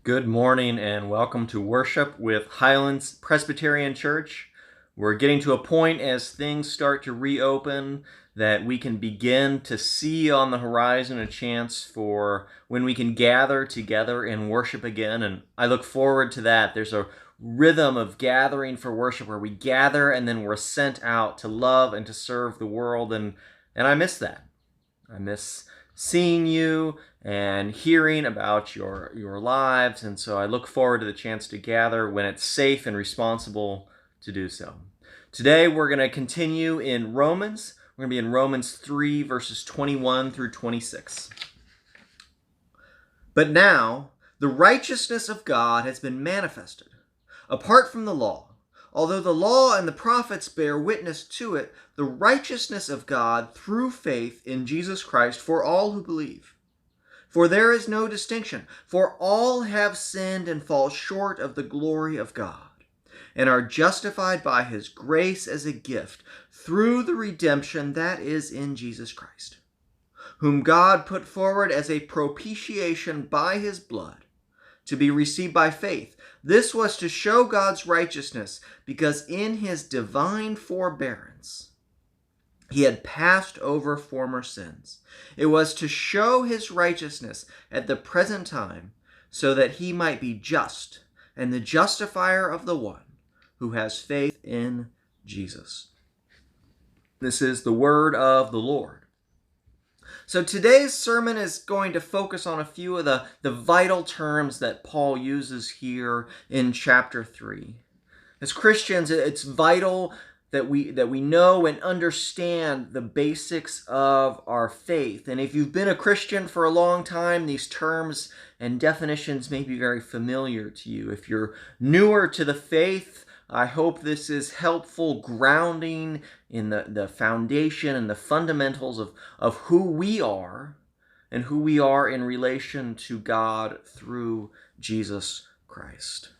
Good morning and welcome to worship with Highlands Presbyterian Church. We're getting to a point as things start to reopen that we can begin to see on the horizon a chance for when we can gather together and worship again. And I look forward to that. There's a rhythm of gathering for worship where we gather and then we're sent out to love and to serve the world. And I miss that. I miss seeing you and hearing about your lives, and so I look forward to the chance to gather when it's safe and responsible to do so. Today we're going to continue in Romans. We're going to be in Romans 3, verses 21 through 26. But now the righteousness of God has been manifested, apart from the law. Although the law and the prophets bear witness to it, the righteousness of God through faith in Jesus Christ for all who believe. For there is no distinction, for all have sinned and fall short of the glory of God, and are justified by his grace as a gift through the redemption that is in Jesus Christ, whom God put forward as a propitiation by his blood, to be received by faith. This was to show God's righteousness, because in his divine forbearance he had passed over former sins. It was to show his righteousness at the present time, so that he might be just and the justifier of the one who has faith in Jesus. This is the word of the Lord. So today's sermon is going to focus on a few of the vital terms that Paul uses here in chapter 3. As Christians, it's vital that we know and understand the basics of our faith. And if you've been a Christian for a long time, these terms and definitions may be very familiar to you. If you're newer to the faith, I hope this is helpful grounding in the foundation and the fundamentals of who we are and who we are in relation to God through Jesus Christ.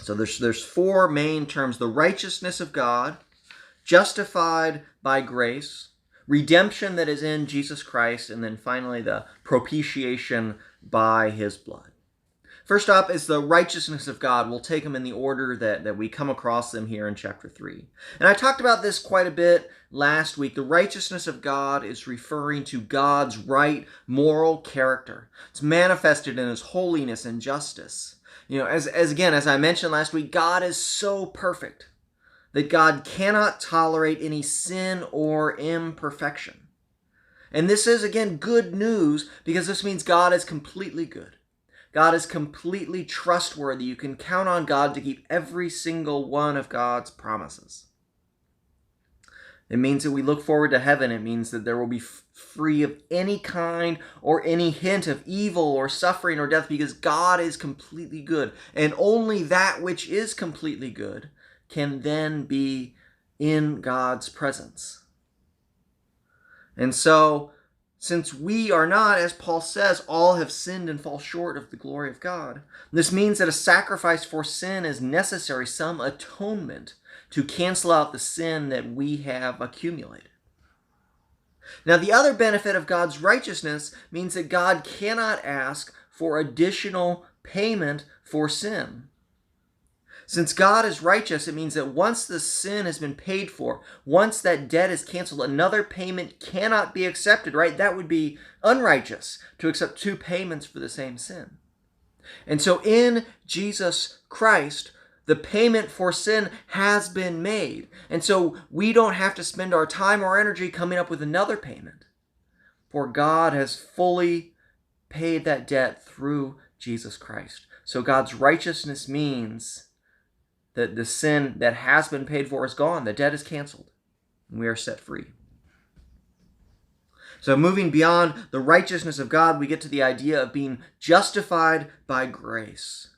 So there's four main terms: the righteousness of God, justified by grace, redemption that is in Jesus Christ, and then finally the propitiation by his blood. First up is the righteousness of God. We'll take them in the order that we come across them here in chapter 3. And I talked about this quite a bit last week. The righteousness of God is referring to God's right moral character. It's manifested in his holiness and justice. As I mentioned last week, God is so perfect that God cannot tolerate any sin or imperfection. And this is, again, good news, because this means God is completely good. God is completely trustworthy. You can count on God to keep every single one of God's promises. It means that we look forward to heaven. It means that there will be free of any kind or any hint of evil or suffering or death, because God is completely good. And only that which is completely good can then be in God's presence. And so, since we are not, as Paul says, all have sinned and fall short of the glory of God, this means that a sacrifice for sin is necessary, some atonement to cancel out the sin that we have accumulated. Now, the other benefit of God's righteousness means that God cannot ask for additional payment for sin. Since God is righteous, it means that once the sin has been paid for, once that debt is canceled, another payment cannot be accepted, right? That would be unrighteous to accept two payments for the same sin. And so in Jesus Christ, the payment for sin has been made. And so we don't have to spend our time or energy coming up with another payment, for God has fully paid that debt through Jesus Christ. So God's righteousness means that the sin that has been paid for is gone. The debt is canceled, and we are set free. So moving beyond the righteousness of God, we get to the idea of being justified by grace.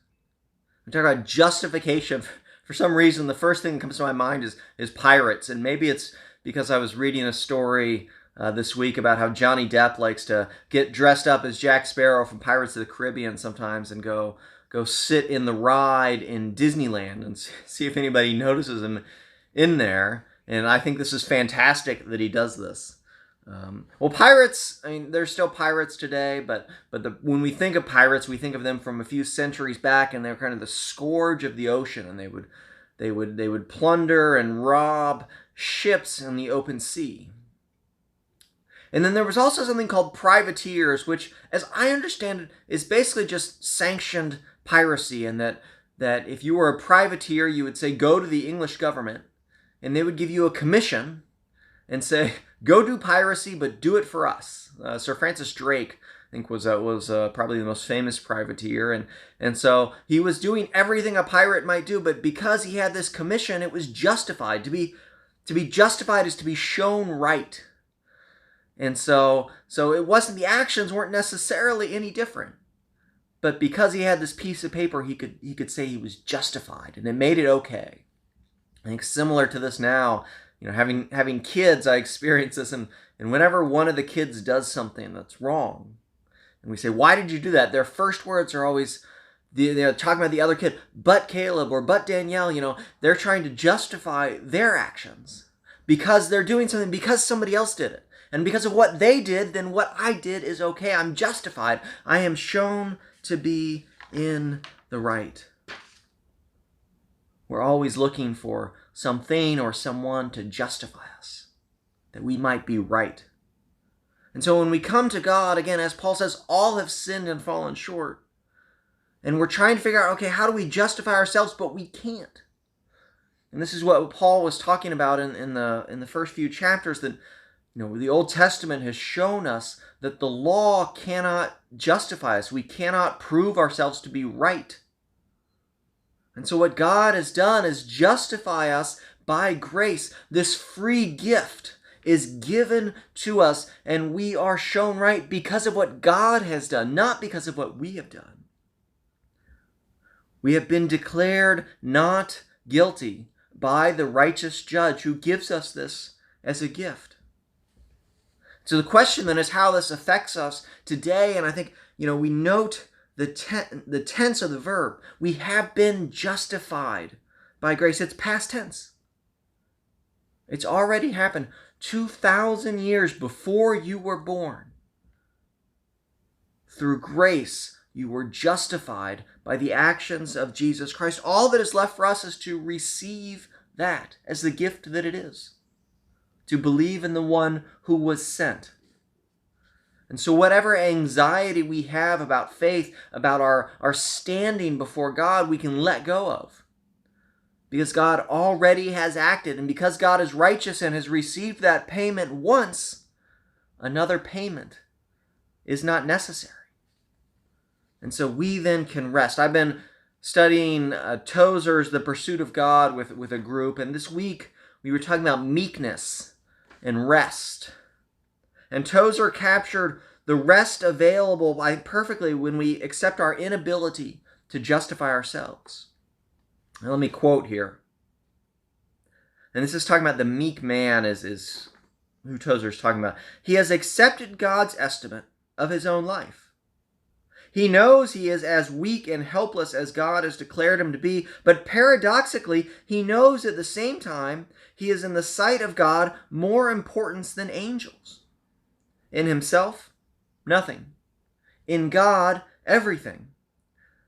We talk about justification. For some reason, the first thing that comes to my mind is pirates, and maybe it's because I was reading a story this week about how Johnny Depp likes to get dressed up as Jack Sparrow from Pirates of the Caribbean sometimes and go sit in the ride in Disneyland and see if anybody notices him in there. And I think this is fantastic that he does this. Well, pirates, I mean, there's still pirates today, but when we think of pirates, we think of them from a few centuries back, and they're kind of the scourge of the ocean, and they would plunder and rob ships in the open sea. And then there was also something called privateers, which, as I understand it, is basically just sanctioned piracy, and that if you were a privateer, you would say, go to the English government, and they would give you a commission and say, go do piracy, but do it for us. Sir Francis Drake, I think, was probably the most famous privateer, and so he was doing everything a pirate might do, but because he had this commission, it was justified. To be justified is to be shown right. And so it wasn't, the actions weren't necessarily any different. But because he had this piece of paper, he could say he was justified, and it made it okay. I think similar to this now, having kids, I experience this, and whenever one of the kids does something that's wrong, and we say, why did you do that? Their first words are always, they're talking about the other kid, but Caleb or but Danielle, they're trying to justify their actions because they're doing something because somebody else did it. And because of what they did, then what I did is okay. I'm justified. I am shown to be in the right. We're always looking for something or someone to justify us, that we might be right. And so when we come to God, again, as Paul says, all have sinned and fallen short. And we're trying to figure out, okay, how do we justify ourselves? But we can't. And this is what Paul was talking about in the first few chapters, that the Old Testament has shown us that the law cannot justify us. We cannot prove ourselves to be right. And so what God has done is justify us by grace. This free gift is given to us, and we are shown right because of what God has done, not because of what we have done. We have been declared not guilty by the righteous judge who gives us this as a gift. So the question then is how this affects us today, and I think, we note the tense of the verb. We have been justified by grace. It's past tense. It's already happened 2,000 years before you were born. Through grace, you were justified by the actions of Jesus Christ. All that is left for us is to receive that as the gift that it is. To believe in the one who was sent. And so whatever anxiety we have about faith, about our standing before God, we can let go of. Because God already has acted, and because God is righteous and has received that payment once, another payment is not necessary. And so we then can rest. I've been studying Tozer's The Pursuit of God with a group, and this week we were talking about meekness and rest. And Tozer captured the rest available perfectly when we accept our inability to justify ourselves. Now, let me quote here. And this is talking about the meek man is who Tozer's talking about. He has accepted God's estimate of his own life. He knows he is as weak and helpless as God has declared him to be, but paradoxically, he knows at the same time he is in the sight of God more important than angels. In himself, nothing. In God, everything.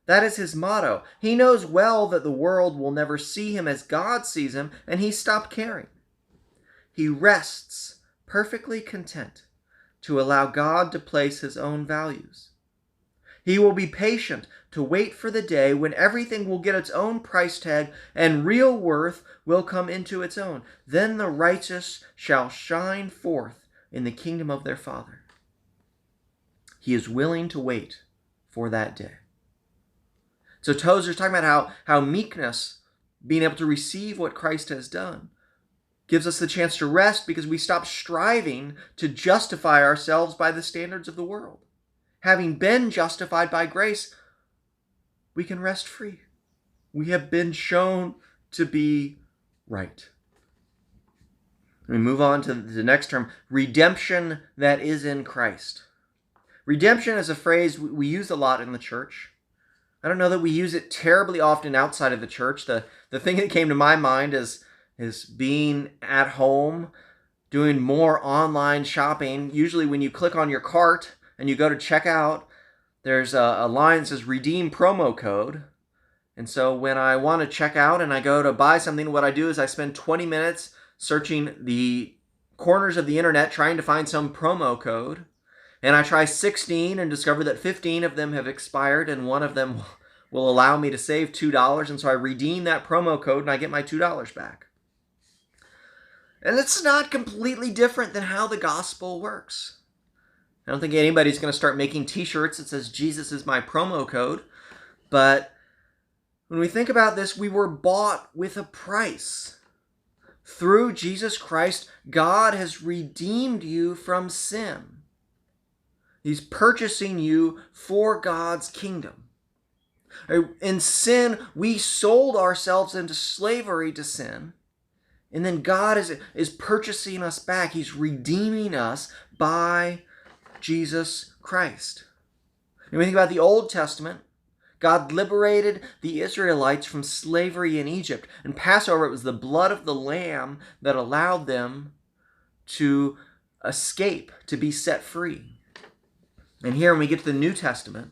That is his motto. He knows well that the world will never see him as God sees him, and he stopped caring. He rests perfectly content to allow God to place his own values. He will be patient to wait for the day when everything will get its own price tag and real worth will come into its own. Then the righteous shall shine forth in the kingdom of their Father. He is willing to wait for that day. So Tozer's talking about how meekness, being able to receive what Christ has done, gives us the chance to rest because we stop striving to justify ourselves by the standards of the world. Having been justified by grace, we can rest free. We have been shown to be right. We move on to the next term, redemption that is in Christ. Redemption is a phrase we use a lot in the church. I don't know that we use it terribly often outside of the church. The thing that came to my mind is being at home doing more online shopping. Usually when you click on your cart and you go to checkout, there's a line that says redeem promo code. And so when I want to check out and I go to buy something, what I do is I spend 20 minutes searching the corners of the internet trying to find some promo code. And I try 16 and discover that 15 of them have expired and one of them will allow me to save $2. And so I redeem that promo code and I get my $2 back. And it's not completely different than how the gospel works. I don't think anybody's going to start making t-shirts that says Jesus is my promo code. But when we think about this, we were bought with a price. Through Jesus Christ, God has redeemed you from sin. He's purchasing you for God's kingdom. In sin, we sold ourselves into slavery to sin. And then God is purchasing us back. He's redeeming us by Jesus Christ. When we think about the Old Testament, God liberated the Israelites from slavery in Egypt. And Passover, it was the blood of the lamb that allowed them to escape, to be set free. And here when we get to the New Testament,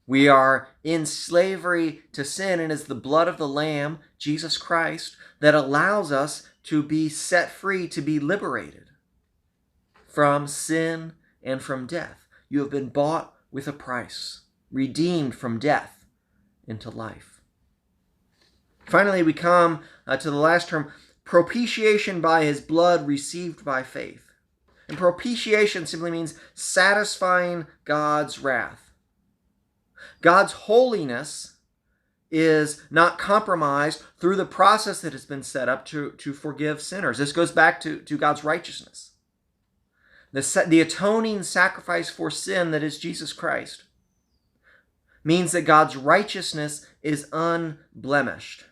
we are in slavery to sin, and it's the blood of the Lamb, Jesus Christ, that allows us to be set free, to be liberated from sin and from death. You have been bought with a price, redeemed from death into life. Finally, we come to the last term, propitiation by his blood received by faith. And propitiation simply means satisfying God's wrath. God's holiness is not compromised through the process that has been set up to forgive sinners. This goes back to God's righteousness. The atoning sacrifice for sin that is Jesus Christ means that God's righteousness is unblemished.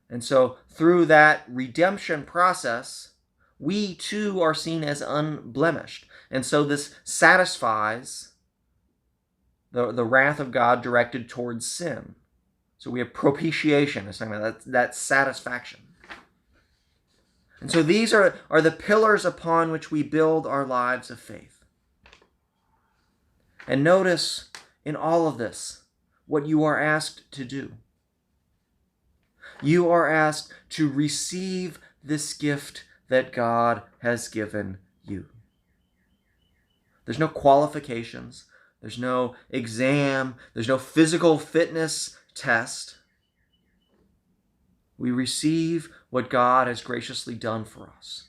And so through that redemption process, we too are seen as unblemished. And so this satisfies the wrath of God directed towards sin. So we have propitiation, it's talking about that satisfaction. And so these are the pillars upon which we build our lives of faith. And notice in all of this what you are asked to do. You are asked to receive this gift that God has given you. There's no qualifications. There's no exam. There's no physical fitness test. We receive what God has graciously done for us.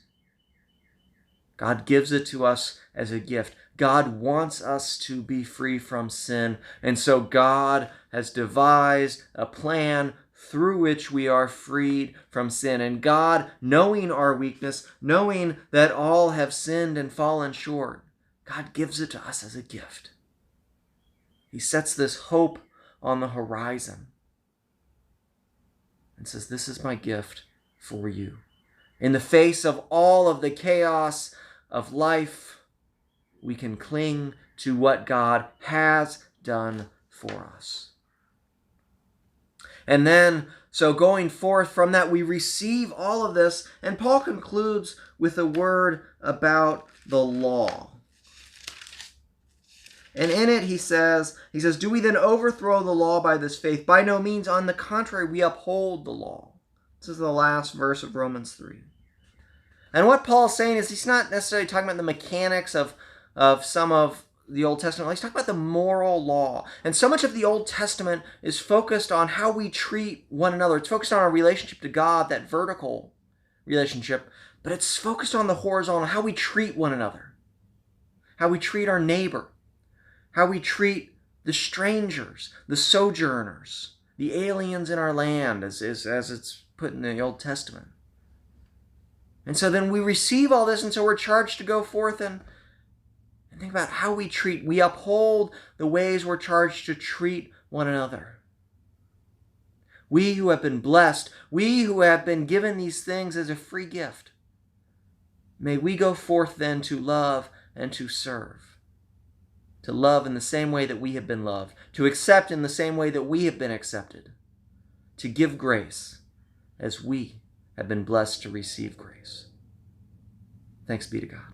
God gives it to us as a gift. God wants us to be free from sin. And so God has devised a plan through which we are freed from sin. And God, knowing our weakness, knowing that all have sinned and fallen short, God gives it to us as a gift. He sets this hope on the horizon and says, this is my gift for you. In the face of all of the chaos of life, we can cling to what God has done for us. And then, so going forth from that, we receive all of this. And Paul concludes with a word about the law. And in it, he says, do we then overthrow the law by this faith? By no means. On the contrary, we uphold the law. This is the last verse of Romans 3. And what Paul's saying is he's not necessarily talking about the mechanics of some of the Old Testament. He's talking about the moral law. And so much of the Old Testament is focused on how we treat one another. It's focused on our relationship to God, that vertical relationship. But it's focused on the horizontal, how we treat one another. How we treat our neighbor. How we treat the strangers, the sojourners, the aliens in our land, as it's put in the Old Testament. And so then we receive all this, and so we're charged to go forth and think about how we treat. We uphold the ways we're charged to treat one another. We who have been blessed, we who have been given these things as a free gift, may we go forth then to love and to serve. To love in the same way that we have been loved. To accept in the same way that we have been accepted. To give grace as we have been blessed to receive grace. Thanks be to God.